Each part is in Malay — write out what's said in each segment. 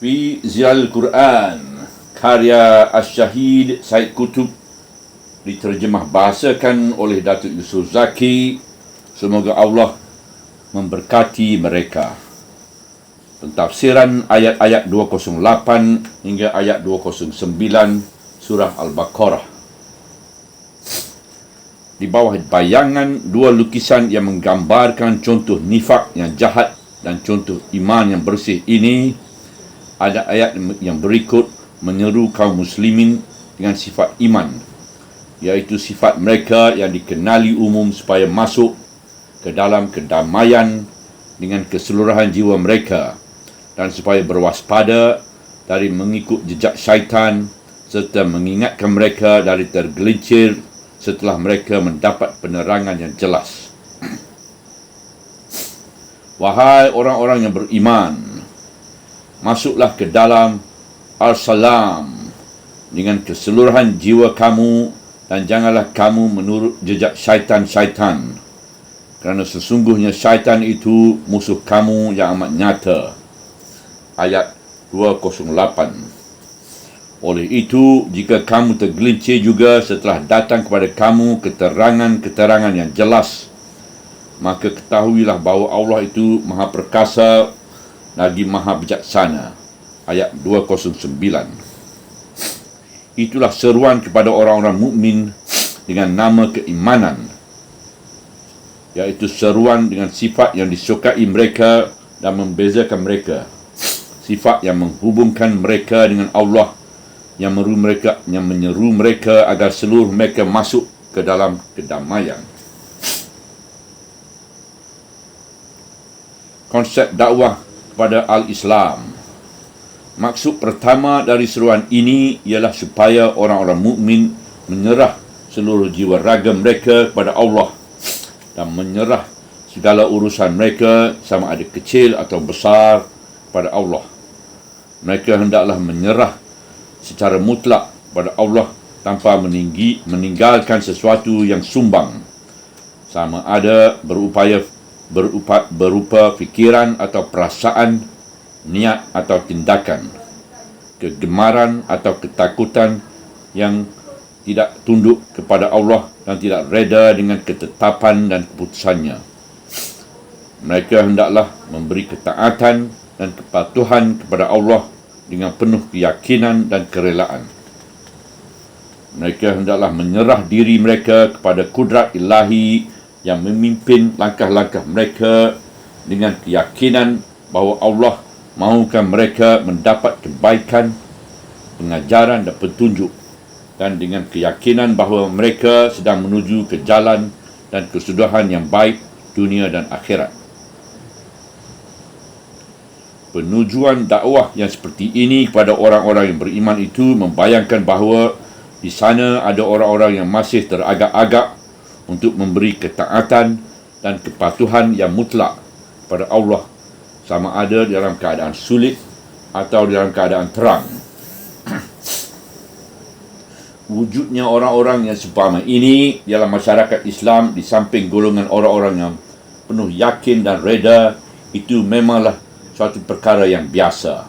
Fi Zilal Quran, karya Asy-Syahid Said Qutb, diterjemah bahasakan oleh Datuk Yusof Zaki. Semoga Allah memberkati mereka. Pentafsiran ayat-ayat 208 hingga ayat 209 surah Al-Baqarah. Di bawah bayangan dua lukisan yang menggambarkan contoh nifak yang jahat dan contoh iman yang bersih ini, ada ayat yang berikut menyeru kaum muslimin dengan sifat iman, iaitu sifat mereka yang dikenali umum supaya masuk ke dalam kedamaian dengan keseluruhan jiwa mereka, dan supaya berwaspada dari mengikut jejak syaitan, serta mengingatkan mereka dari tergelincir setelah mereka mendapat penerangan yang jelas. Wahai orang-orang yang beriman, masuklah ke dalam Al-Salam dengan keseluruhan jiwa kamu, dan janganlah kamu menurut jejak syaitan-syaitan, kerana sesungguhnya syaitan itu musuh kamu yang amat nyata. Ayat 208. Oleh itu, jika kamu tergelincir juga setelah datang kepada kamu keterangan-keterangan yang jelas, maka ketahuilah bahawa Allah itu Maha Perkasa lagi Maha Bijaksana. Ayat 209. Itulah seruan kepada orang-orang mukmin dengan nama keimanan, iaitu seruan dengan sifat yang disukai mereka dan membezakan mereka, sifat yang menghubungkan mereka dengan Allah, yang menyeru mereka agar seluruh mereka masuk ke dalam kedamaian. Konsep dakwah kepada Al-Islam. Maksud pertama dari seruan ini ialah supaya orang-orang mukmin menyerah seluruh jiwa raga mereka kepada Allah dan menyerah segala urusan mereka, sama ada kecil atau besar, pada Allah. Mereka hendaklah menyerah secara mutlak pada Allah tanpa meninggalkan sesuatu yang sumbang, sama ada berupa fikiran atau perasaan, niat atau tindakan, kegemaran atau ketakutan yang tidak tunduk kepada Allah dan tidak reda dengan ketetapan dan keputusannya. Mereka hendaklah memberi ketaatan dan kepatuhan kepada Allah dengan penuh keyakinan dan kerelaan. Mereka hendaklah menyerah diri mereka kepada kudrat ilahi yang memimpin langkah-langkah mereka dengan keyakinan bahawa Allah mahukan mereka mendapat kebaikan, pengajaran dan petunjuk, dan dengan keyakinan bahawa mereka sedang menuju ke jalan dan kesudahan yang baik dunia dan akhirat. Penujuan dakwah yang seperti ini kepada orang-orang yang beriman itu membayangkan bahawa di sana ada orang-orang yang masih teragak-agak untuk memberi ketaatan dan kepatuhan yang mutlak kepada Allah, sama ada dalam keadaan sulit atau dalam keadaan terang. Wujudnya orang-orang yang seumpama ini dalam masyarakat Islam, di samping golongan orang-orang yang penuh yakin dan reda, itu memanglah suatu perkara yang biasa.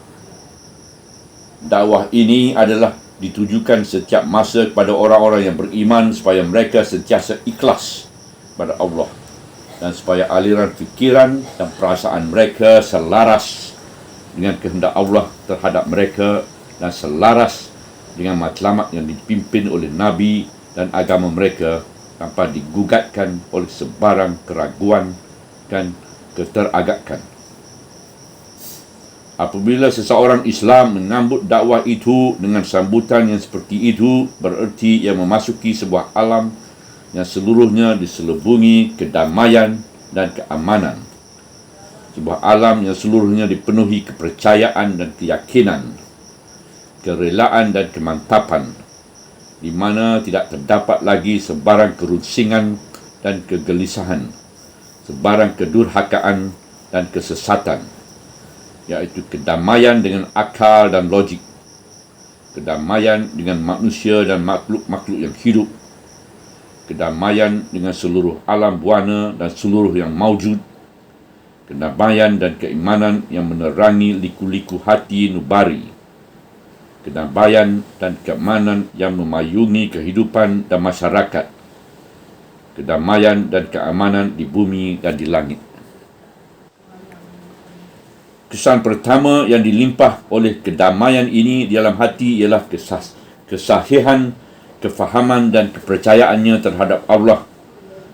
Dakwah ini adalah ditujukan setiap masa kepada orang-orang yang beriman supaya mereka sentiasa ikhlas pada Allah, dan supaya aliran fikiran dan perasaan mereka selaras dengan kehendak Allah terhadap mereka dan selaras dengan matlamat yang dipimpin oleh Nabi dan agama mereka, tanpa digugatkan oleh sebarang keraguan dan keteragakan. Apabila seseorang Islam menyambut dakwah itu dengan sambutan yang seperti itu, bererti ia memasuki sebuah alam yang seluruhnya diselubungi kedamaian dan keamanan. Sebuah alam yang seluruhnya dipenuhi kepercayaan dan keyakinan, kerelaan dan kemantapan, di mana tidak terdapat lagi sebarang kerunsingan dan kegelisahan, sebarang kedurhakaan dan kesesatan, iaitu kedamaian dengan akal dan logik, kedamaian dengan manusia dan makhluk-makhluk yang hidup, kedamaian dengan seluruh alam buana dan seluruh yang maujud, kedamaian dan keimanan yang menerangi liku-liku hati nubari, kedamaian dan keamanan yang memayungi kehidupan dan masyarakat, kedamaian dan keamanan di bumi dan di langit. Kesan pertama yang dilimpah oleh kedamaian ini di dalam hati ialah kesahihan, kefahaman dan kepercayaannya terhadap Allah,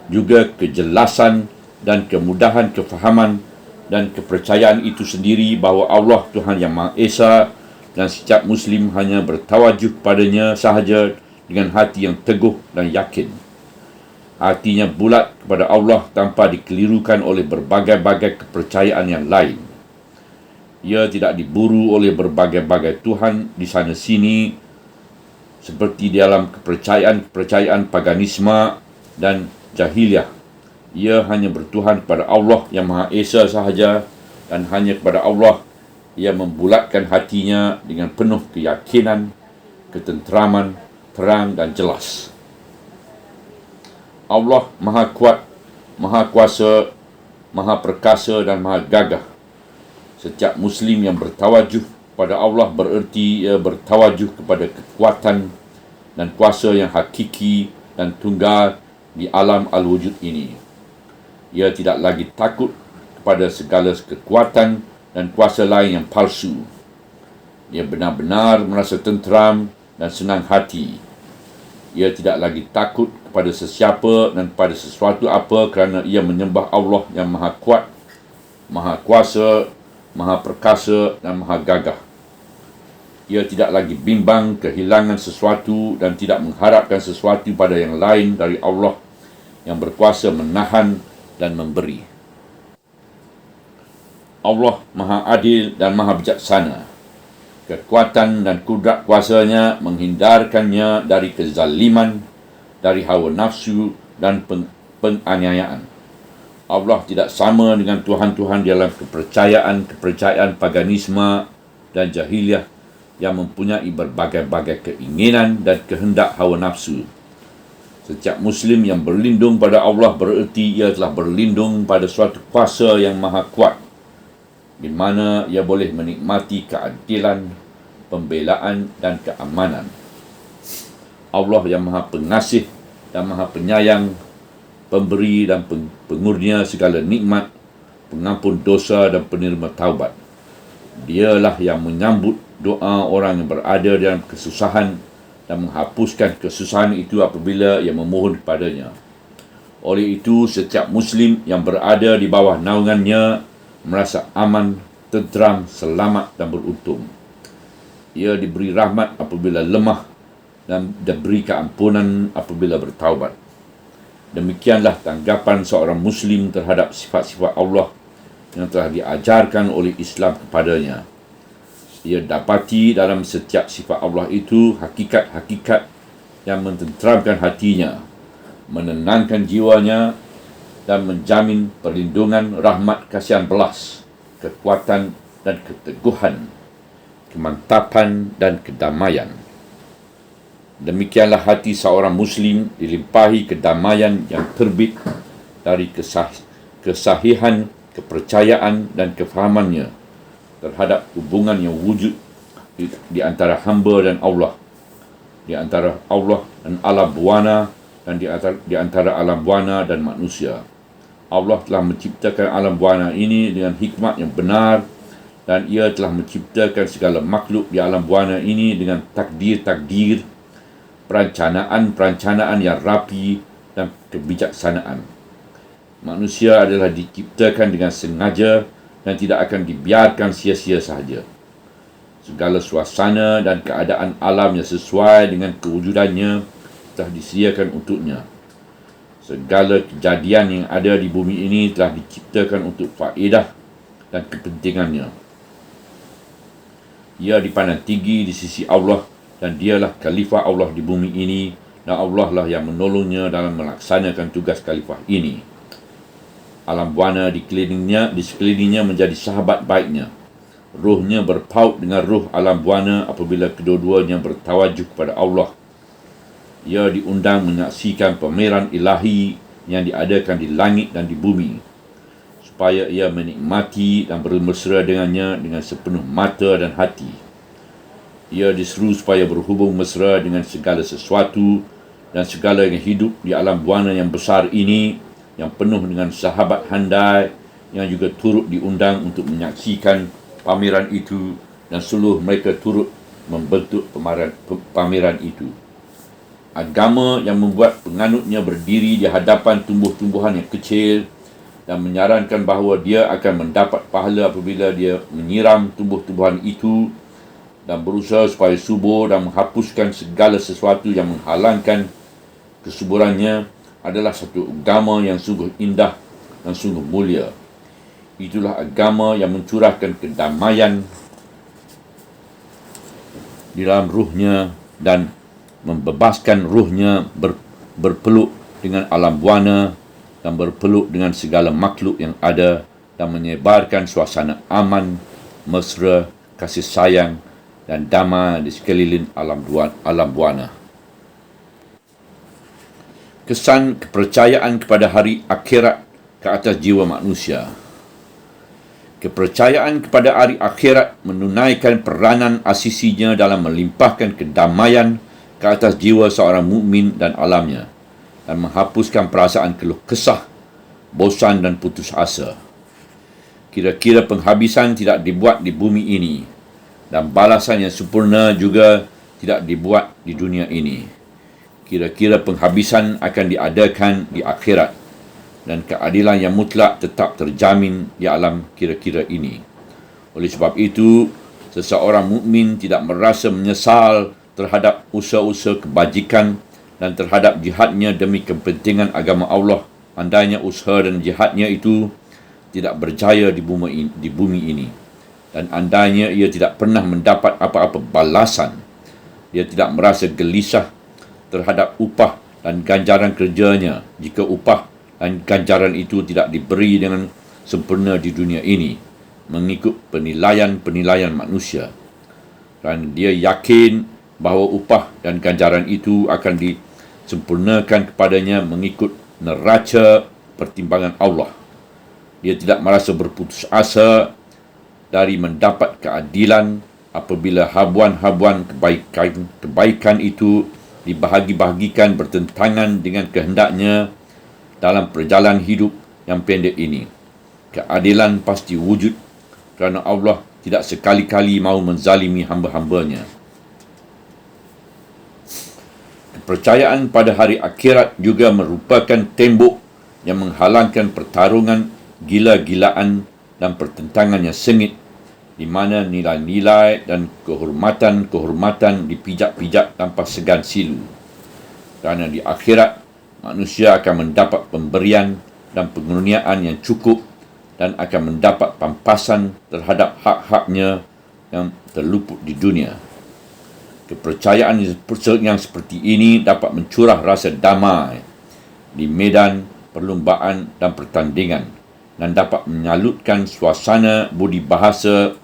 juga kejelasan dan kemudahan kefahaman dan kepercayaan itu sendiri bahawa Allah Tuhan yang Maha Esa, dan setiap Muslim hanya bertawajuh padanya sahaja dengan hati yang teguh dan yakin. Hatinya bulat kepada Allah tanpa dikelirukan oleh berbagai-bagai kepercayaan yang lain. Ia tidak diburu oleh berbagai-bagai Tuhan di sana sini seperti di dalam kepercayaan paganisme dan jahiliah. Ia hanya bertuhan kepada Allah yang Maha Esa sahaja, dan hanya kepada Allah ia membulatkan hatinya dengan penuh keyakinan, ketenteraman, terang dan jelas. Allah Maha Kuat, Maha Kuasa, Maha Perkasa dan Maha Gagah. Setiap Muslim yang bertawajuh pada Allah bererti ia bertawajuh kepada kekuatan dan kuasa yang hakiki dan tunggal di alam al-wujud ini. Ia tidak lagi takut kepada segala kekuatan dan kuasa lain yang palsu. Ia benar-benar merasa tenteram dan senang hati. Ia tidak lagi takut kepada sesiapa dan pada sesuatu apa kerana ia menyembah Allah yang Maha Kuat, Maha Kuasa, Maha Perkasa dan Maha Gagah. Ia tidak lagi bimbang kehilangan sesuatu dan tidak mengharapkan sesuatu pada yang lain dari Allah yang berkuasa menahan dan memberi. Allah Maha Adil dan Maha Bijaksana. Kekuatan dan kudrat kuasanya menghindarkannya dari kezaliman, dari hawa nafsu dan penganiayaan. Allah tidak sama dengan Tuhan-Tuhan dalam kepercayaan paganisme dan jahiliah yang mempunyai berbagai-bagai keinginan dan kehendak hawa nafsu. Setiap Muslim yang berlindung pada Allah bererti ia telah berlindung pada suatu kuasa yang maha kuat, di mana ia boleh menikmati keadilan, pembelaan dan keamanan. Allah yang maha pengasih dan maha penyayang, pemberi dan pengurnia segala nikmat, pengampun dosa dan penerima taubat. Dialah yang menyambut doa orang yang berada dalam kesusahan dan menghapuskan kesusahan itu apabila ia memohon kepadanya. Oleh itu, setiap Muslim yang berada di bawah naungannya merasa aman, tenteram, selamat dan beruntung. Ia diberi rahmat apabila lemah dan diberi keampunan apabila bertaubat. Demikianlah tanggapan seorang Muslim terhadap sifat-sifat Allah yang telah diajarkan oleh Islam kepadanya. Ia dapati dalam setiap sifat Allah itu hakikat-hakikat yang mententeramkan hatinya, menenangkan jiwanya dan menjamin perlindungan, rahmat, kasihan belas, kekuatan dan keteguhan, kemantapan dan kedamaian. Demikianlah hati seorang Muslim dilimpahi kedamaian yang terbit dari kesahihan, kepercayaan dan kefahamannya terhadap hubungan yang wujud di antara hamba dan Allah, di antara Allah dan alam buana, dan di antara alam buana dan manusia. Allah telah menciptakan alam buana ini dengan hikmat yang benar, dan ia telah menciptakan segala makhluk di alam buana ini dengan takdir-takdir, perancanaan yang rapi dan kebijaksanaan. Manusia adalah diciptakan dengan sengaja dan tidak akan dibiarkan sia-sia sahaja. Segala suasana dan keadaan alam yang sesuai dengan kewujudannya telah disediakan untuknya. Segala kejadian yang ada di bumi ini telah diciptakan untuk faedah dan kepentingannya. Ia dipandang tinggi di sisi Allah dan dialah khalifah Allah di bumi ini, dan Allah lah yang menolongnya dalam melaksanakan tugas khalifah ini. Alam buana di sekelilingnya menjadi sahabat baiknya. Ruhnya berpaut dengan ruh alam buana apabila kedua-duanya bertawajuh kepada Allah. Ia diundang menyaksikan pameran ilahi yang diadakan di langit dan di bumi, supaya ia menikmati dan bermesra dengannya dengan sepenuh mata dan hati. Ia diseru supaya berhubung mesra dengan segala sesuatu dan segala yang hidup di alam buana yang besar ini, yang penuh dengan sahabat handai yang juga turut diundang untuk menyaksikan pameran itu, dan seluruh mereka turut membentuk pameran itu. Agama yang membuat penganutnya berdiri di hadapan tumbuh-tumbuhan yang kecil dan menyarankan bahawa dia akan mendapat pahala apabila dia menyiram tumbuh-tumbuhan itu dan berusaha supaya subur dan menghapuskan segala sesuatu yang menghalangkan kesuburannya, adalah satu agama yang sungguh indah dan sungguh mulia. Itulah agama yang mencurahkan kedamaian di dalam ruhnya dan membebaskan ruhnya berpeluk dengan alam buana dan berpeluk dengan segala makhluk yang ada, dan menyebarkan suasana aman, mesra, kasih sayang dan damai di sekeliling alam buana. Kesan kepercayaan kepada hari akhirat ke atas jiwa manusia. Kepercayaan kepada hari akhirat menunaikan peranan asisinya dalam melimpahkan kedamaian ke atas jiwa seorang mukmin dan alamnya, dan menghapuskan perasaan keluh kesah, bosan dan putus asa. Kira-kira penghabisan tidak dibuat di bumi ini, dan balasan yang sempurna juga tidak dibuat di dunia ini. Kira-kira penghabisan akan diadakan di akhirat, dan keadilan yang mutlak tetap terjamin di alam kira-kira ini. Oleh sebab itu, seseorang mukmin tidak merasa menyesal terhadap usaha-usaha kebajikan dan terhadap jihadnya demi kepentingan agama Allah, andainya usaha dan jihadnya itu tidak berjaya di bumi ini, dan andainya ia tidak pernah mendapat apa-apa balasan. Dia tidak merasa gelisah terhadap upah dan ganjaran kerjanya jika upah dan ganjaran itu tidak diberi dengan sempurna di dunia ini mengikut penilaian manusia. Dan dia yakin bahawa upah dan ganjaran itu akan disempurnakan kepadanya mengikut neraca pertimbangan Allah. Dia tidak merasa berputus asa dari mendapat keadilan apabila habuan-habuan kebaikan itu dibahagi-bahagikan bertentangan dengan kehendaknya dalam perjalanan hidup yang pendek ini. Keadilan pasti wujud kerana Allah tidak sekali-kali mahu menzalimi hamba-hambanya. Kepercayaan pada hari akhirat juga merupakan tembok yang menghalangkan pertarungan gila-gilaan dan pertentangan yang sengit, di mana nilai-nilai dan kehormatan dipijak-pijak tanpa segan silu. Kerana di akhirat, manusia akan mendapat pemberian dan pengurniaan yang cukup dan akan mendapat pampasan terhadap hak-haknya yang terluput di dunia. Kepercayaan yang seperti ini dapat mencurah rasa damai di medan perlumbaan dan pertandingan, dan dapat menyalutkan suasana budi bahasa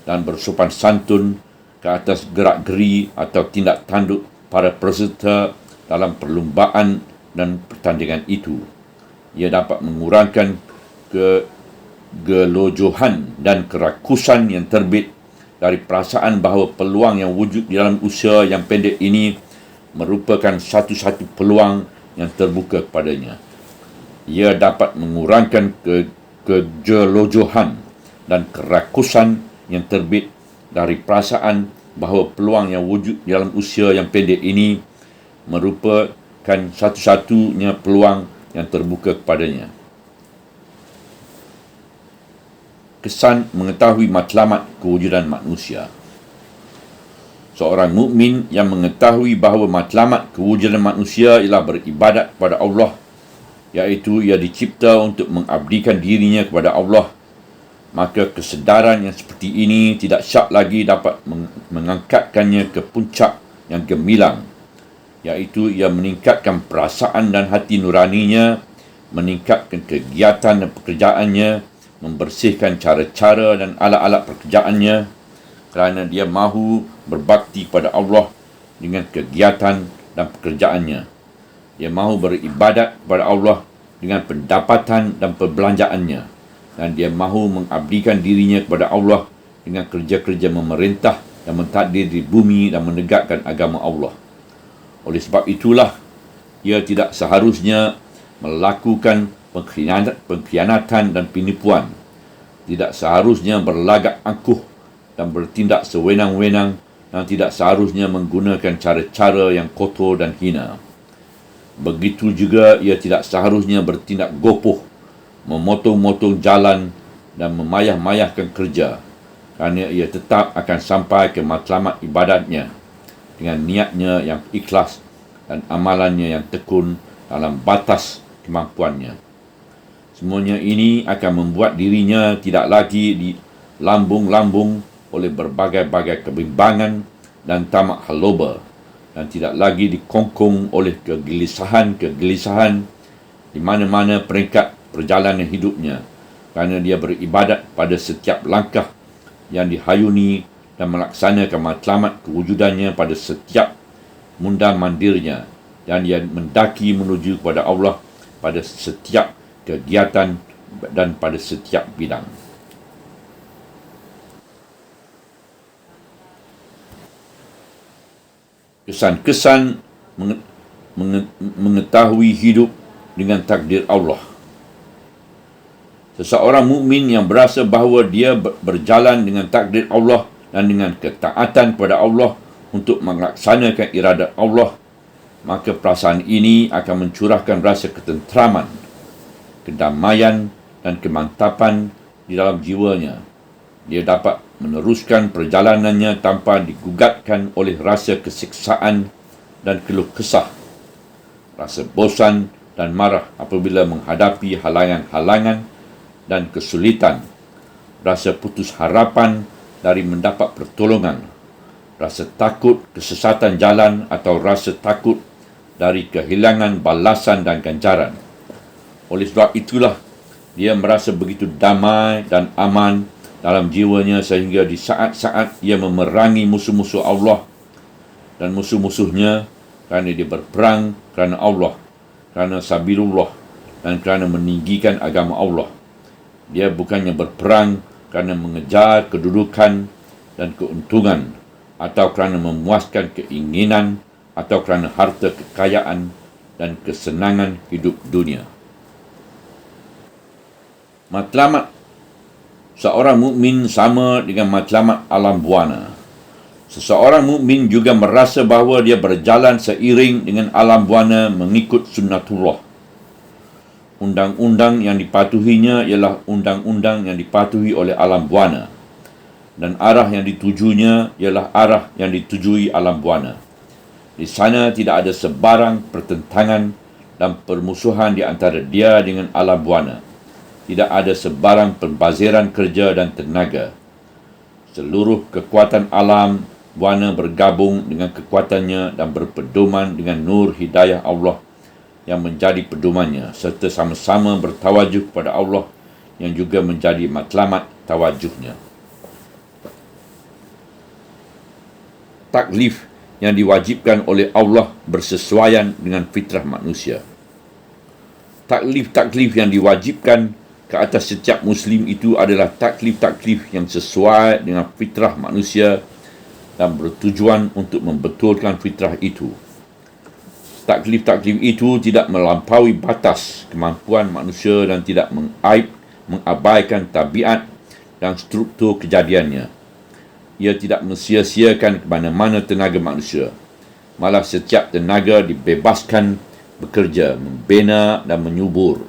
dan bersopan santun ke atas gerak-geri atau tindak tanduk para peserta dalam perlumbaan dan pertandingan itu. Ia dapat mengurangkan kegelojohan dan kerakusan yang terbit dari perasaan bahawa peluang yang wujud di dalam usia yang pendek ini merupakan satu-satu peluang yang terbuka kepadanya. Ia dapat mengurangkan kegelojohan dan kerakusan yang terbit dari perasaan bahawa peluang yang wujud di dalam usia yang pendek ini merupakan satu-satunya peluang yang terbuka kepadanya. Kesan mengetahui matlamat kewujudan manusia. Seorang mukmin yang mengetahui bahawa matlamat kewujudan manusia ialah beribadat kepada Allah, iaitu ia dicipta untuk mengabdikan dirinya kepada Allah, maka kesedaran yang seperti ini tidak syak lagi dapat mengangkatkannya ke puncak yang gemilang, iaitu ia meningkatkan perasaan dan hati nuraninya, meningkatkan kegiatan dan pekerjaannya, membersihkan cara-cara dan alat-alat pekerjaannya, kerana dia mahu berbakti pada Allah dengan kegiatan dan pekerjaannya. Dia mahu beribadat kepada Allah dengan pendapatan dan perbelanjaannya, dan dia mahu mengabdikan dirinya kepada Allah dengan kerja-kerja memerintah dan mentadbir di bumi dan menegakkan agama Allah. Oleh sebab itulah, ia tidak seharusnya melakukan pengkhianatan dan penipuan. Tidak seharusnya berlagak angkuh dan bertindak sewenang-wenang, dan tidak seharusnya menggunakan cara-cara yang kotor dan hina. Begitu juga ia tidak seharusnya bertindak gopoh, memotong-motong jalan dan memayah-mayahkan kerja, kerana ia tetap akan sampai ke matlamat ibadatnya dengan niatnya yang ikhlas dan amalannya yang tekun dalam batas kemampuannya. Semuanya ini akan membuat dirinya tidak lagi dilambung-lambung oleh berbagai-bagai kebimbangan dan tamak haloba, dan tidak lagi dikongkong oleh kegelisahan di mana-mana peringkat perjalanan hidupnya, kerana dia beribadat pada setiap langkah yang dihayuni dan melaksanakan matlamat kewujudannya pada setiap mundar-mandirnya, dan dia mendaki menuju kepada Allah pada setiap kegiatan dan pada setiap bidang. Kesan-kesan mengetahui hidup dengan takdir Allah. Seseorang mukmin yang berasa bahawa dia berjalan dengan takdir Allah dan dengan ketaatan kepada Allah untuk melaksanakan iradat Allah, maka perasaan ini akan mencurahkan rasa ketenteraman, kedamaian dan kemantapan di dalam jiwanya. Dia dapat meneruskan perjalanannya tanpa digugatkan oleh rasa kesiksaan dan keluh kesah, rasa bosan dan marah apabila menghadapi halangan-halangan dan kesulitan, rasa putus harapan dari mendapat pertolongan, rasa takut kesesatan jalan atau rasa takut dari kehilangan balasan dan ganjaran. Oleh sebab itulah, dia merasa begitu damai dan aman dalam jiwanya sehingga di saat-saat ia memerangi musuh-musuh Allah dan musuh-musuhnya, kerana dia berperang kerana Allah, kerana sabilullah dan kerana meninggikan agama Allah. Dia bukannya berperang kerana mengejar kedudukan dan keuntungan, atau kerana memuaskan keinginan, atau kerana harta kekayaan dan kesenangan hidup dunia. Matlamat seorang mukmin sama dengan matlamat alam buana. Seseorang mukmin juga merasa bahawa dia berjalan seiring dengan alam buana mengikut sunnatullah. Undang-undang yang dipatuhinya ialah undang-undang yang dipatuhi oleh alam buana, dan arah yang ditujunya ialah arah yang ditujui alam buana. Di sana tidak ada sebarang pertentangan dan permusuhan di antara dia dengan alam buana. Tidak ada sebarang pembaziran kerja dan tenaga. Seluruh kekuatan alam buana bergabung dengan kekuatannya dan berpedoman dengan nur hidayah Allah yang menjadi pedomannya, serta sama-sama bertawajuh kepada Allah yang juga menjadi matlamat tawajuhnya. Taklif yang diwajibkan oleh Allah bersesuaian dengan fitrah manusia. Taklif-taklif yang diwajibkan ke atas setiap Muslim itu adalah taklif-taklif yang sesuai dengan fitrah manusia dan bertujuan untuk membetulkan fitrah itu. Taklif-taklif itu tidak melampaui batas kemampuan manusia dan tidak mengabaikan tabiat dan struktur kejadiannya. Ia tidak mensia-siakan ke mana-mana tenaga manusia. Malah setiap tenaga dibebaskan bekerja, membina dan menyubur.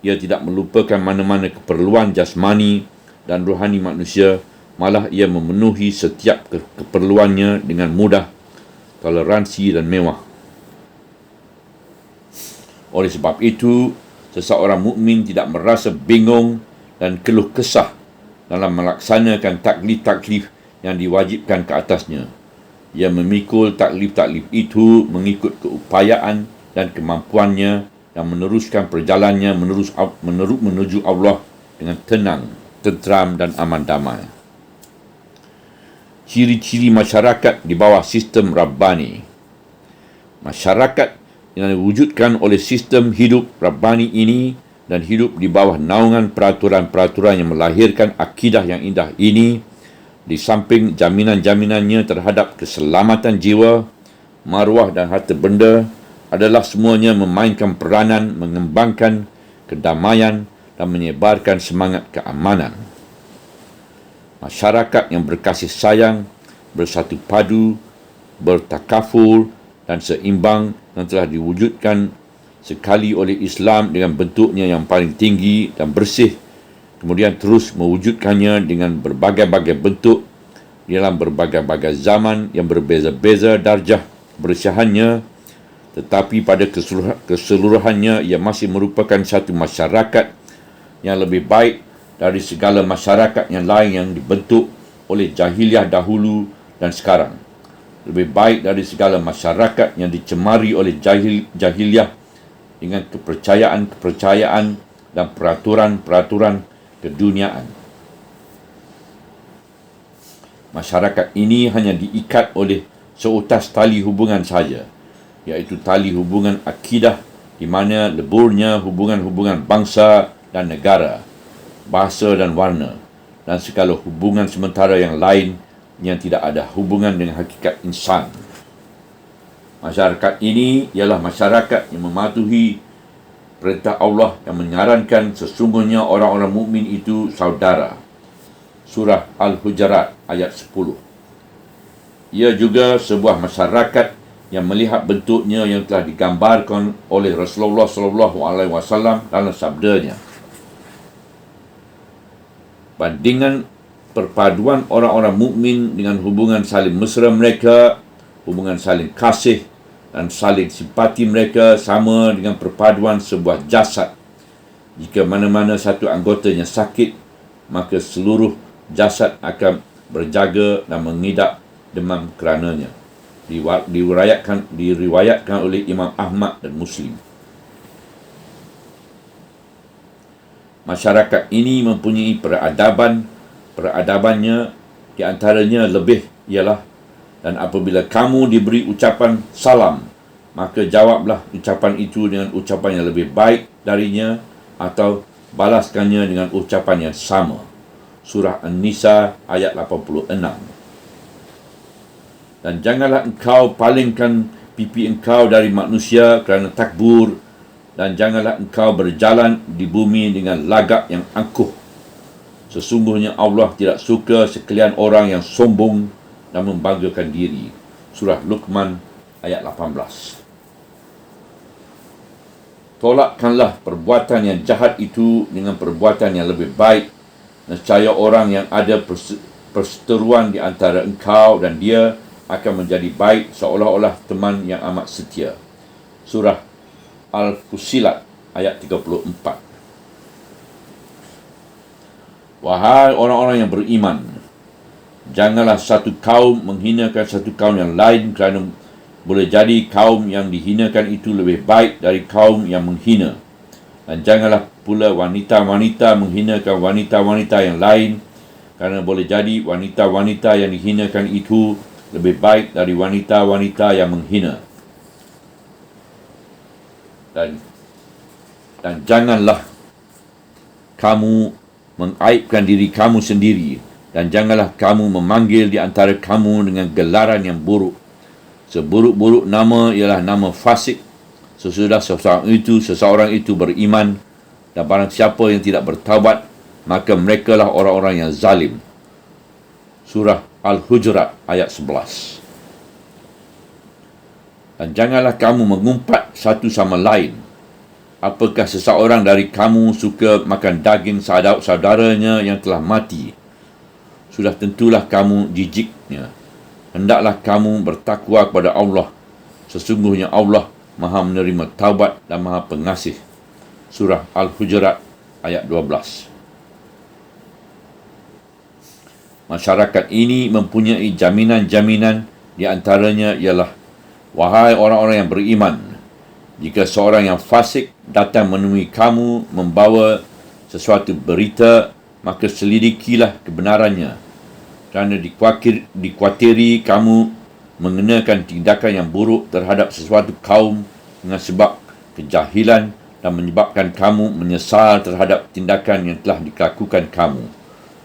Ia tidak melupakan mana-mana keperluan jasmani dan rohani manusia, malah ia memenuhi setiap keperluannya dengan mudah, toleransi dan mewah. Oleh sebab itu, seseorang mukmin tidak merasa bingung dan keluh kesah dalam melaksanakan taklif-taklif yang diwajibkan ke atasnya. Ia memikul taklif-taklif itu mengikut keupayaan dan kemampuannya dan meneruskan perjalanannya menuju Allah dengan tenang, tenteram dan aman damai. Ciri-ciri masyarakat di bawah sistem Rabbani. Masyarakat yang diwujudkan oleh sistem hidup Rabbani ini dan hidup di bawah naungan peraturan-peraturan yang melahirkan akidah yang indah ini, di samping jaminan-jaminannya terhadap keselamatan jiwa, maruah dan harta benda, adalah semuanya memainkan peranan mengembangkan kedamaian dan menyebarkan semangat keamanan. Masyarakat yang berkasih sayang, bersatu padu, bertakaful dan seimbang yang telah diwujudkan sekali oleh Islam dengan bentuknya yang paling tinggi dan bersih, kemudian terus mewujudkannya dengan berbagai-bagai bentuk dalam berbagai-bagai zaman yang berbeza-beza darjah bersihannya, tetapi pada keseluruhannya ia masih merupakan satu masyarakat yang lebih baik dari segala masyarakat yang lain yang dibentuk oleh jahiliah dahulu dan sekarang. Lebih baik dari segala masyarakat yang dicemari oleh jahiliah dengan kepercayaan-kepercayaan dan peraturan-peraturan keduniaan. Masyarakat ini hanya diikat oleh seutas tali hubungan saja, iaitu tali hubungan akidah, di mana leburnya hubungan-hubungan bangsa dan negara, bahasa dan warna, dan segala hubungan sementara yang lain yang tidak ada hubungan dengan hakikat insan. Masyarakat ini ialah masyarakat yang mematuhi perintah Allah yang menyarankan sesungguhnya orang-orang mukmin itu saudara. Surah Al-Hujurat ayat 10. Ia juga sebuah masyarakat yang melihat bentuknya yang telah digambarkan oleh Rasulullah SAW dalam sabdanya. Bandingan perpaduan orang-orang mukmin dengan hubungan saling mesra mereka, hubungan saling kasih dan saling simpati mereka sama dengan perpaduan sebuah jasad. Jika mana-mana satu anggotanya sakit, maka seluruh jasad akan berjaga dan mengidap demam kerananya. Diriwayatkan oleh Imam Ahmad dan Muslim. Masyarakat ini mempunyai peradabannya di antaranya lebih ialah, dan apabila kamu diberi ucapan salam, maka jawablah ucapan itu dengan ucapan yang lebih baik darinya atau balaskannya dengan ucapan yang sama. Surah An-Nisa ayat 86. Dan janganlah engkau palingkan pipi engkau dari manusia kerana takbur, dan janganlah engkau berjalan di bumi dengan lagak yang angkuh. Sesungguhnya Allah tidak suka sekalian orang yang sombong dan membanggakan diri. Surah Luqman ayat 18. Tolakkanlah perbuatan yang jahat itu dengan perbuatan yang lebih baik. Nescaya orang yang ada perseteruan di antara engkau dan dia akan menjadi baik seolah-olah teman yang amat setia. Surah Al-Fussilat ayat 34. Wahai orang-orang yang beriman, janganlah satu kaum menghinakan satu kaum yang lain, kerana boleh jadi kaum yang dihinakan itu lebih baik dari kaum yang menghina. Dan janganlah pula wanita-wanita menghinakan wanita-wanita yang lain, kerana boleh jadi wanita-wanita yang dihinakan itu lebih baik dari wanita-wanita yang menghina. Dan janganlah kamu mengaibkan diri kamu sendiri, dan janganlah kamu memanggil di antara kamu dengan gelaran yang buruk. Seburuk-buruk nama ialah nama fasik sesudah seseorang itu beriman, dan barang siapa yang tidak bertaubat, maka merekalah orang-orang yang zalim. Surah Al-Hujurat ayat 11. Dan janganlah kamu mengumpat satu sama lain. Apakah seseorang dari kamu suka makan daging saudara-saudaranya yang telah mati? Sudah tentulah kamu jijiknya. Hendaklah kamu bertakwa kepada Allah. Sesungguhnya Allah Maha menerima taubat dan Maha pengasih. Surah Al-Hujurat ayat 12. Masyarakat ini mempunyai jaminan-jaminan, di antaranya ialah, wahai orang-orang yang beriman, jika seorang yang fasik datang menemui kamu membawa sesuatu berita, maka selidikilah kebenarannya, kerana dikuatiri kamu mengenakan tindakan yang buruk terhadap sesuatu kaum dengan sebab kejahilan dan menyebabkan kamu menyesal terhadap tindakan yang telah dilakukan kamu.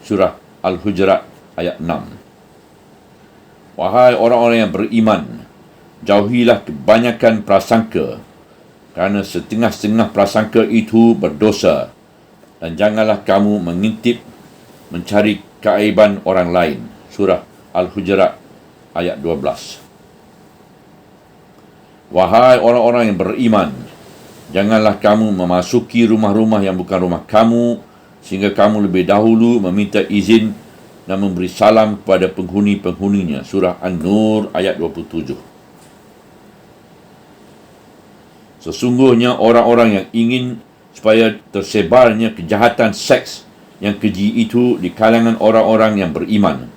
Surah Al-Hujurat ayat 6. Wahai orang-orang yang beriman, jauhilah kebanyakan prasangka, kerana setengah-setengah prasangka itu berdosa, dan janganlah kamu mengintip mencari keaiban orang lain. Surah Al-Hujurat ayat 12. Wahai orang-orang yang beriman, janganlah kamu memasuki rumah-rumah yang bukan rumah kamu, sehingga kamu lebih dahulu meminta izin dan memberi salam kepada penghuni-penghuninya. Surah An-Nur ayat 27. Sesungguhnya orang-orang yang ingin supaya tersebarnya kejahatan seks yang keji itu di kalangan orang-orang yang beriman,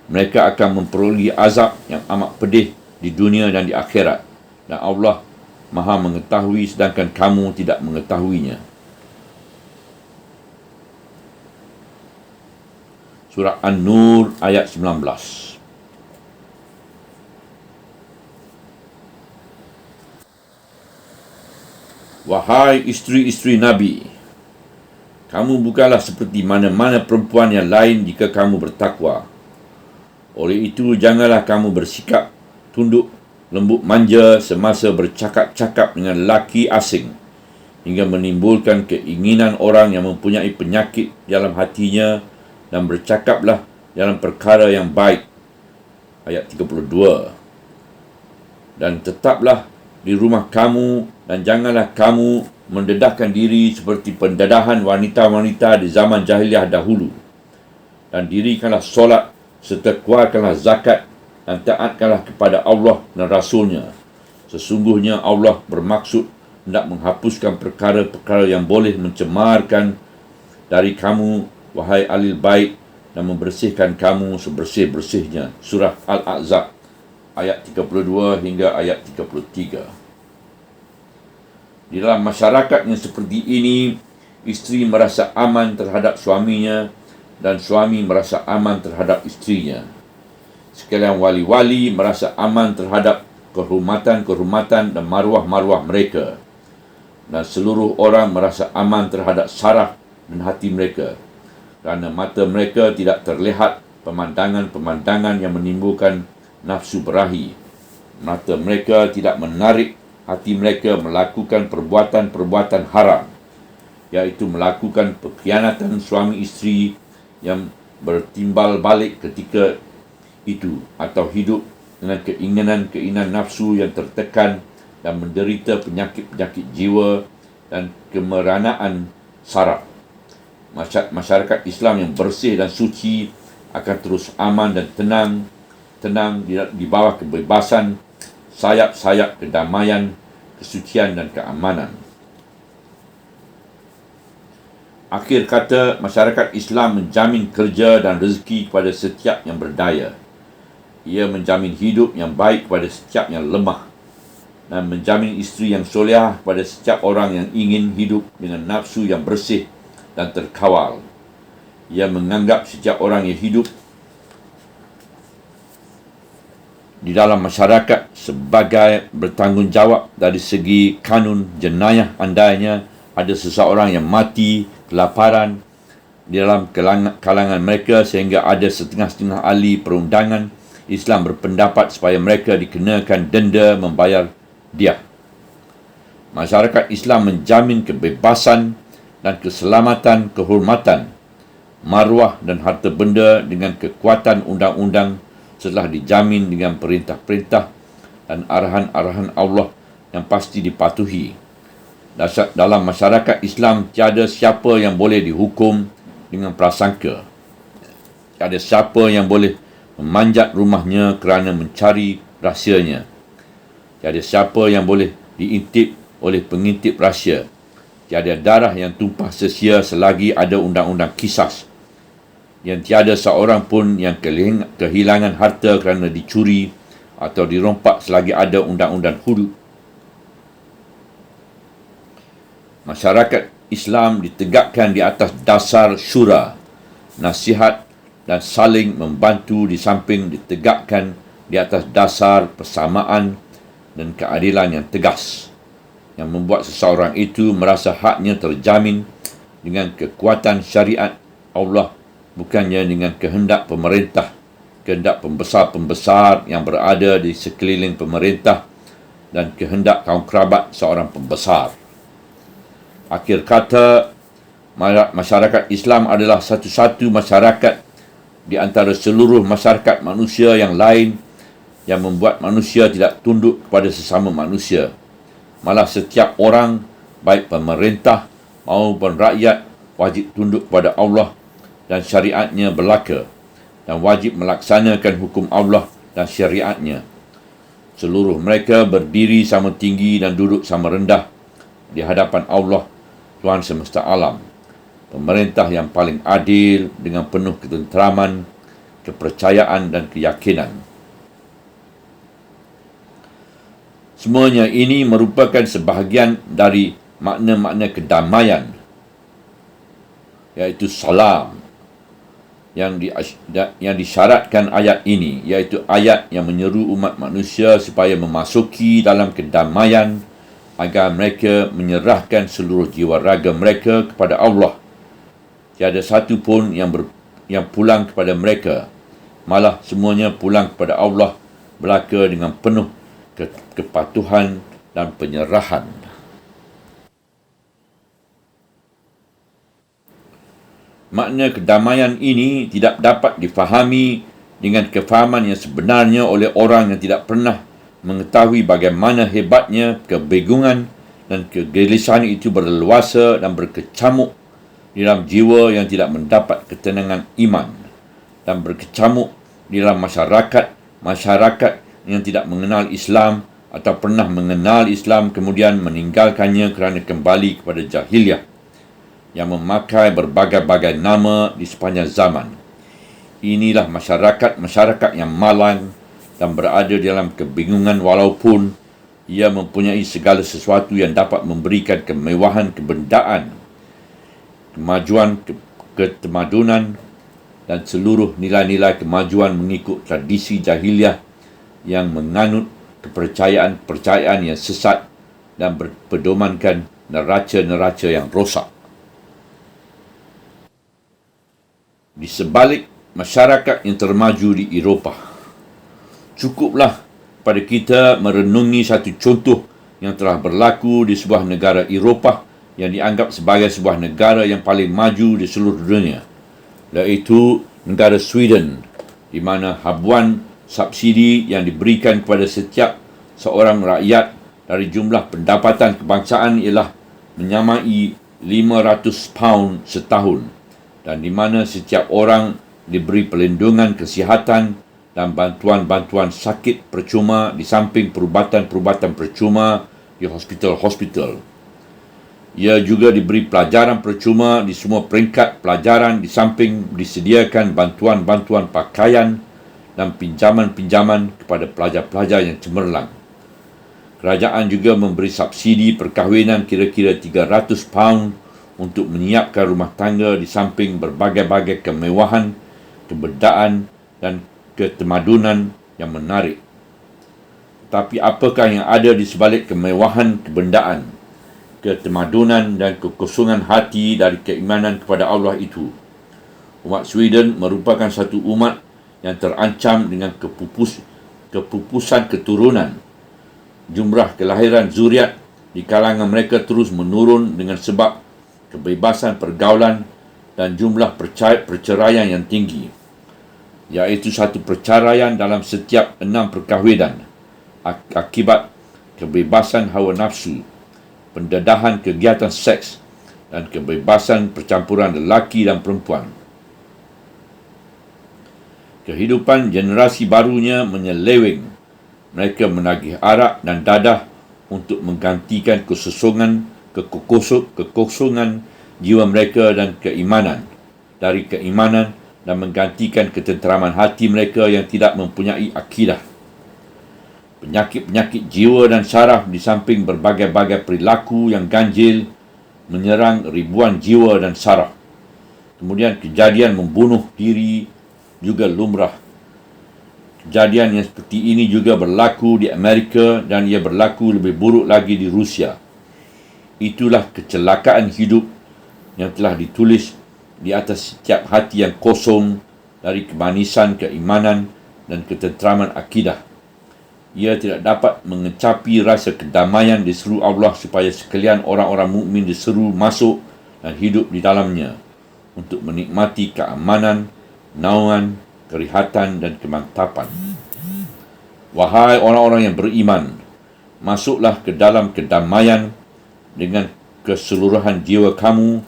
mereka akan memperoleh azab yang amat pedih di dunia dan di akhirat. Dan Allah Maha mengetahui sedangkan kamu tidak mengetahuinya. Surah An-Nur ayat 19. Wahai isteri-isteri Nabi, kamu bukanlah seperti mana-mana perempuan yang lain jika kamu bertakwa. Oleh itu, janganlah kamu bersikap tunduk lembut manja semasa bercakap-cakap dengan lelaki asing, hingga menimbulkan keinginan orang yang mempunyai penyakit dalam hatinya, dan bercakaplah dalam perkara yang baik. Ayat 32. Dan tetaplah di rumah kamu, dan janganlah kamu mendedahkan diri seperti pendadahan wanita-wanita di zaman jahiliah dahulu. Dan dirikanlah solat, serta keluarkanlah zakat, dan taatkanlah kepada Allah dan Rasulnya. Sesungguhnya Allah bermaksud hendak menghapuskan perkara-perkara yang boleh mencemarkan dari kamu, wahai ahli bait, dan membersihkan kamu sebersih-bersihnya. Surah Al-Ahzab ayat 32 hingga ayat 33. Di dalam masyarakat yang seperti ini, isteri merasa aman terhadap suaminya dan suami merasa aman terhadap isterinya. Sekalian wali-wali merasa aman terhadap kehormatan-kehormatan dan maruah-maruah mereka. Dan seluruh orang merasa aman terhadap saraf dan hati mereka, kerana mata mereka tidak terlihat pemandangan-pemandangan yang menimbulkan nafsu berahi. Mata mereka tidak menarik hati mereka melakukan perbuatan-perbuatan haram, iaitu melakukan pengkhianatan suami isteri yang bertimbal balik ketika itu, atau hidup dengan keinginan-keinginan nafsu yang tertekan dan menderita penyakit-penyakit jiwa dan kemeranaan saraf. Masyarakat Islam yang bersih dan suci akan terus aman dan tenang di bawah kebebasan, sayap-sayap kedamaian, kesucian dan keamanan. Akhir kata, masyarakat Islam menjamin kerja dan rezeki kepada setiap yang berdaya. Ia menjamin hidup yang baik kepada setiap yang lemah, dan menjamin isteri yang solehah kepada setiap orang yang ingin hidup dengan nafsu yang bersih dan terkawal. Ia menganggap setiap orang yang hidup di dalam masyarakat sebagai bertanggungjawab dari segi kanun jenayah. Andainya ada seseorang yang mati kelaparan di dalam kalangan mereka, sehingga ada setengah-setengah ahli perundangan Islam berpendapat supaya mereka dikenakan denda membayar diah. Masyarakat Islam menjamin kebebasan dan keselamatan, kehormatan, maruah dan harta benda dengan kekuatan undang-undang setelah dijamin dengan perintah-perintah dan arahan-arahan Allah yang pasti dipatuhi. Dalam masyarakat Islam, tiada siapa yang boleh dihukum dengan prasangka. Tiada siapa yang boleh memanjat rumahnya kerana mencari rahsianya. Tiada siapa yang boleh diintip oleh pengintip rahsia. Tiada darah yang tumpah sia-sia selagi ada undang-undang qisas. Yang tiada seorang pun yang kehilangan harta kerana dicuri atau dirompak selagi ada undang-undang hudud. Masyarakat Islam ditegakkan di atas dasar syura, nasihat dan saling membantu, di samping ditegakkan di atas dasar persamaan dan keadilan yang tegas. yang membuat seseorang itu merasa haknya terjamin dengan kekuatan syariat Allah, bukannya dengan kehendak pemerintah, kehendak pembesar-pembesar yang berada di sekeliling pemerintah dan kehendak kaum kerabat seorang pembesar. Akhir kata, masyarakat Islam adalah satu-satu masyarakat di antara seluruh masyarakat manusia yang lain yang membuat manusia tidak tunduk kepada sesama manusia. Malah setiap orang, baik pemerintah maupun rakyat, wajib tunduk kepada Allah dan syariatnya berlaku dan wajib melaksanakan hukum Allah dan syariatnya. Seluruh mereka berdiri sama tinggi dan duduk sama rendah di hadapan Allah, Tuhan semesta alam. Pemerintah yang paling adil dengan penuh ketenteraman, kepercayaan dan keyakinan. Semuanya ini merupakan sebahagian dari makna-makna kedamaian, iaitu salam, yang disyaratkan ayat ini, iaitu ayat yang menyeru umat manusia supaya memasuki dalam kedamaian agar mereka menyerahkan seluruh jiwa raga mereka kepada Allah. Tiada satu pun yang pulang kepada mereka, malah semuanya pulang kepada Allah belaka dengan penuh kepatuhan dan penyerahan. Makna kedamaian ini tidak dapat difahami dengan kefahaman yang sebenarnya oleh orang yang tidak pernah mengetahui bagaimana hebatnya kebingungan dan kegelisahan itu berleluasa dan berkecamuk di dalam jiwa yang tidak mendapat ketenangan iman, dan berkecamuk di dalam masyarakat yang tidak mengenal Islam atau pernah mengenal Islam kemudian meninggalkannya kerana kembali kepada jahiliah yang memakai berbagai-bagai nama di sepanjang zaman. Inilah masyarakat yang malang dan berada dalam kebingungan walaupun ia mempunyai segala sesuatu yang dapat memberikan kemewahan kebendaan, kemajuan ketemadunan dan seluruh nilai-nilai kemajuan mengikut tradisi jahiliah yang menganut kepercayaan yang sesat dan berpedomankan neraca-neraca yang rosak. Di sebalik masyarakat yang termaju di Eropah, cukuplah pada kita merenungi satu contoh yang telah berlaku di sebuah negara Eropah yang dianggap sebagai sebuah negara yang paling maju di seluruh dunia, iaitu negara Sweden, di mana habuan subsidi yang diberikan kepada setiap seorang rakyat dari jumlah pendapatan kebangsaan ialah menyamai 500 pound setahun, dan di mana setiap orang diberi pelindungan kesihatan dan bantuan-bantuan sakit percuma di samping perubatan-perubatan percuma di hospital-hospital. Ia juga diberi pelajaran percuma di semua peringkat pelajaran di samping disediakan bantuan-bantuan pakaian dan pinjaman-pinjaman kepada pelajar-pelajar yang cemerlang. Kerajaan juga memberi subsidi perkahwinan kira-kira 300 pound untuk menyiapkan rumah tangga di samping berbagai-bagai kemewahan, kebendaan dan ketemadunan yang menarik. Tapi apakah yang ada di sebalik kemewahan kebendaan, ketemadunan dan kekosongan hati dari keimanan kepada Allah itu? Umat Sweden merupakan satu umat yang terancam dengan kepupusan keturunan. Jumlah kelahiran zuriat di kalangan mereka terus menurun dengan sebab kebebasan pergaulan dan jumlah perceraian yang tinggi, iaitu satu perceraian dalam setiap 6 perkahwinan akibat kebebasan hawa nafsu, pendedahan kegiatan seks dan kebebasan percampuran lelaki dan perempuan. Kehidupan generasi barunya menyeleweng. Mereka menagih arak dan dadah untuk menggantikan kekosongan jiwa mereka dan keimanan dan menggantikan ketenteraman hati mereka yang tidak mempunyai akidah. Penyakit-penyakit jiwa dan saraf di samping berbagai-bagai perilaku yang ganjil menyerang ribuan jiwa dan saraf. Kemudian kejadian membunuh diri juga lumrah. Kejadian yang seperti ini juga berlaku di Amerika dan ia berlaku lebih buruk lagi di Rusia. itulah kecelakaan hidup yang telah ditulis di atas setiap hati yang kosong dari kemanisan keimanan dan ketenteraman akidah. Ia tidak dapat mengecapi rasa kedamaian di seru Allah supaya sekalian orang-orang mukmin diseru masuk dan hidup di dalamnya untuk menikmati keamanan, naungan, kerihatan dan kemantapan. Wahai orang-orang yang beriman, masuklah ke dalam kedamaian dengan keseluruhan jiwa kamu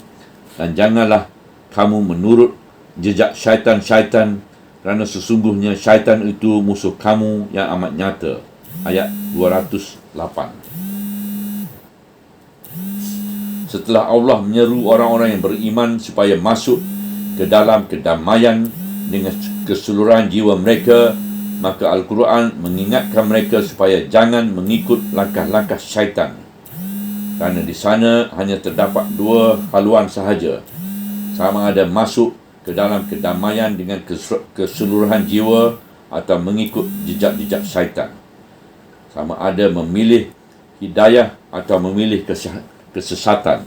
dan janganlah kamu menurut jejak syaitan-syaitan kerana sesungguhnya syaitan itu musuh kamu yang amat nyata. Ayat 208. Setelah Allah menyeru orang-orang yang beriman supaya masuk ke dalam kedamaian dengan keseluruhan jiwa mereka, maka Al-Quran mengingatkan mereka supaya jangan mengikut langkah-langkah syaitan. Kerana di sana hanya terdapat dua haluan sahaja. Sama ada masuk ke dalam kedamaian dengan keseluruhan jiwa atau mengikut jejak-jejak syaitan. Sama ada memilih hidayah atau memilih kesesatan.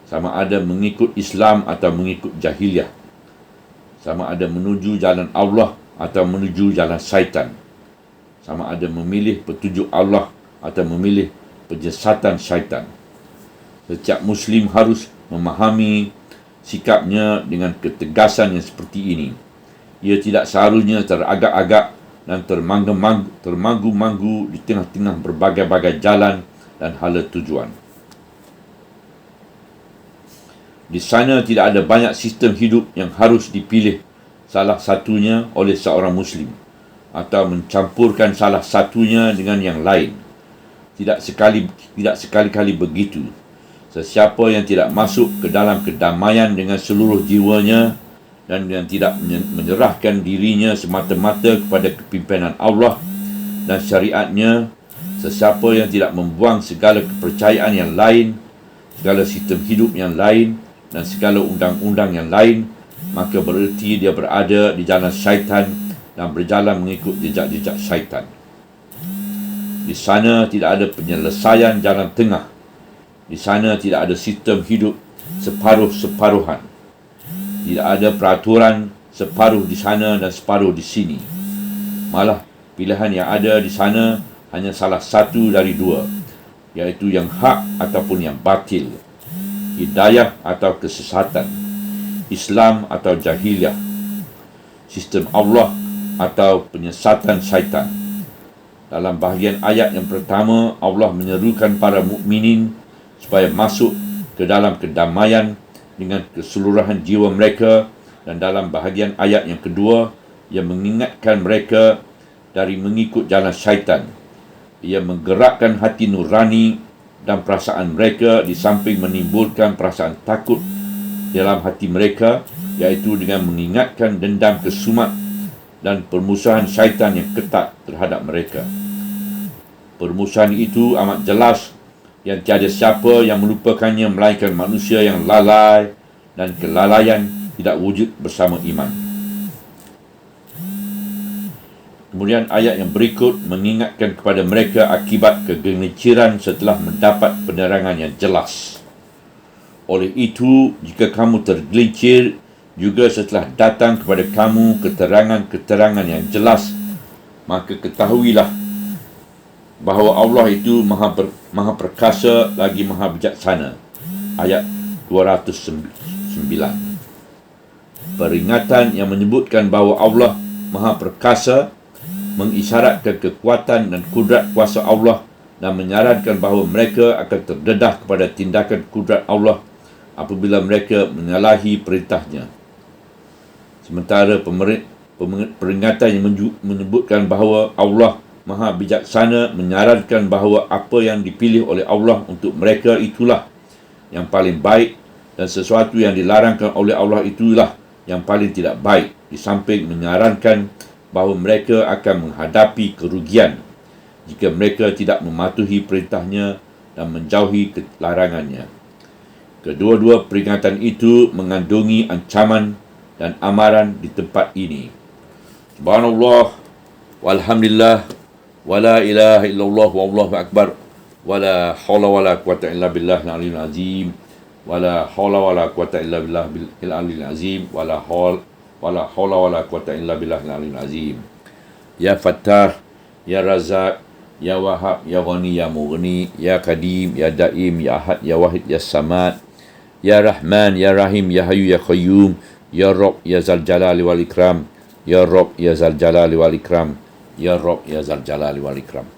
Sama ada mengikut Islam atau mengikut jahiliah. Sama ada menuju jalan Allah atau menuju jalan syaitan. Sama ada memilih petunjuk Allah atau memilih penyesatan syaitan. Setiap Muslim harus memahami sikapnya dengan ketegasan yang seperti ini. Ia tidak seharusnya teragak-agak dan termanggu-manggu di tengah-tengah berbagai-bagai jalan dan hala tujuan. Di sana tidak ada banyak sistem hidup yang harus dipilih salah satunya oleh seorang Muslim atau mencampurkan salah satunya dengan yang lain. Tidak sekali-kali begitu. Sesiapa yang tidak masuk ke dalam kedamaian dengan seluruh jiwanya dan yang tidak menyerahkan dirinya semata-mata kepada kepimpinan Allah dan syariatnya, sesiapa yang tidak membuang segala kepercayaan yang lain, segala sistem hidup yang lain dan segala undang-undang yang lain, maka bererti dia berada di jalan syaitan dan berjalan mengikut jejak-jejak syaitan. Di sana tidak ada penyelesaian jalan tengah. Di sana tidak ada sistem hidup separuh-separuhan. Tidak ada peraturan separuh di sana dan separuh di sini. Malah pilihan yang ada di sana hanya salah satu dari dua, iaitu yang hak ataupun yang batil, hidayah atau kesesatan, Islam atau jahiliah, sistem Allah atau penyesatan syaitan. Dalam bahagian ayat yang pertama, Allah menyerukan para mukminin supaya masuk ke dalam kedamaian dengan keseluruhan jiwa mereka, dan dalam bahagian ayat yang kedua, ia mengingatkan mereka dari mengikut jalan syaitan. Ia menggerakkan hati nurani dan perasaan mereka di samping menimbulkan perasaan takut dalam hati mereka, iaitu dengan mengingatkan dendam kesumat dan permusuhan syaitan yang ketat terhadap mereka. Permusuhan itu amat jelas yang tiada siapa yang melupakannya melainkan manusia yang lalai, dan kelalaian tidak wujud bersama iman. Kemudian ayat yang berikut mengingatkan kepada mereka akibat kegelinciran setelah mendapat penerangan yang jelas. Oleh itu, jika kamu tergelincir juga setelah datang kepada kamu keterangan-keterangan yang jelas, maka ketahuilah bahawa Allah itu maha perkasa lagi maha bijaksana. Ayat 209. Peringatan yang menyebutkan bahawa Allah maha perkasa mengisyaratkan kekuatan dan kudrat kuasa Allah dan menyarankan bahawa mereka akan terdedah kepada tindakan kudrat Allah apabila mereka menyalahi perintahnya. Sementara peringatan yang menyebutkan bahawa Allah Maha bijaksana menyarankan bahawa apa yang dipilih oleh Allah untuk mereka itulah yang paling baik, dan sesuatu yang dilarangkan oleh Allah itulah yang paling tidak baik, di samping menyarankan bahawa mereka akan menghadapi kerugian jika mereka tidak mematuhi perintahnya dan menjauhi larangannya. Kedua-dua peringatan itu mengandungi ancaman dan amaran di tempat ini. Subhanallah, walhamdulillah, wala ilaha illallah, wallahu akbar, wala haula wala quwata illa billah al-aliyyil azim, wala haula wala quwata illa billah al-aliyyil azim, wala haula wala quwata illa billah al-aliyyil azim. Ya Fattah, Ya Razak, Ya Wahab, Ya Ghani, Ya Mughni, Ya Qadim, Ya Daim, Ya Ahad, Ya Wahid, Ya Samad, Ya Rahman, Ya Rahim, Ya Hayyu, Ya Qayyum, Ya Rabb, Ya Zal Jalali wal Ikram, Ya Rabb, Ya Zal Jalali wal Ikram, Ya Rabb, Ya Zal Jalali wal Ikram.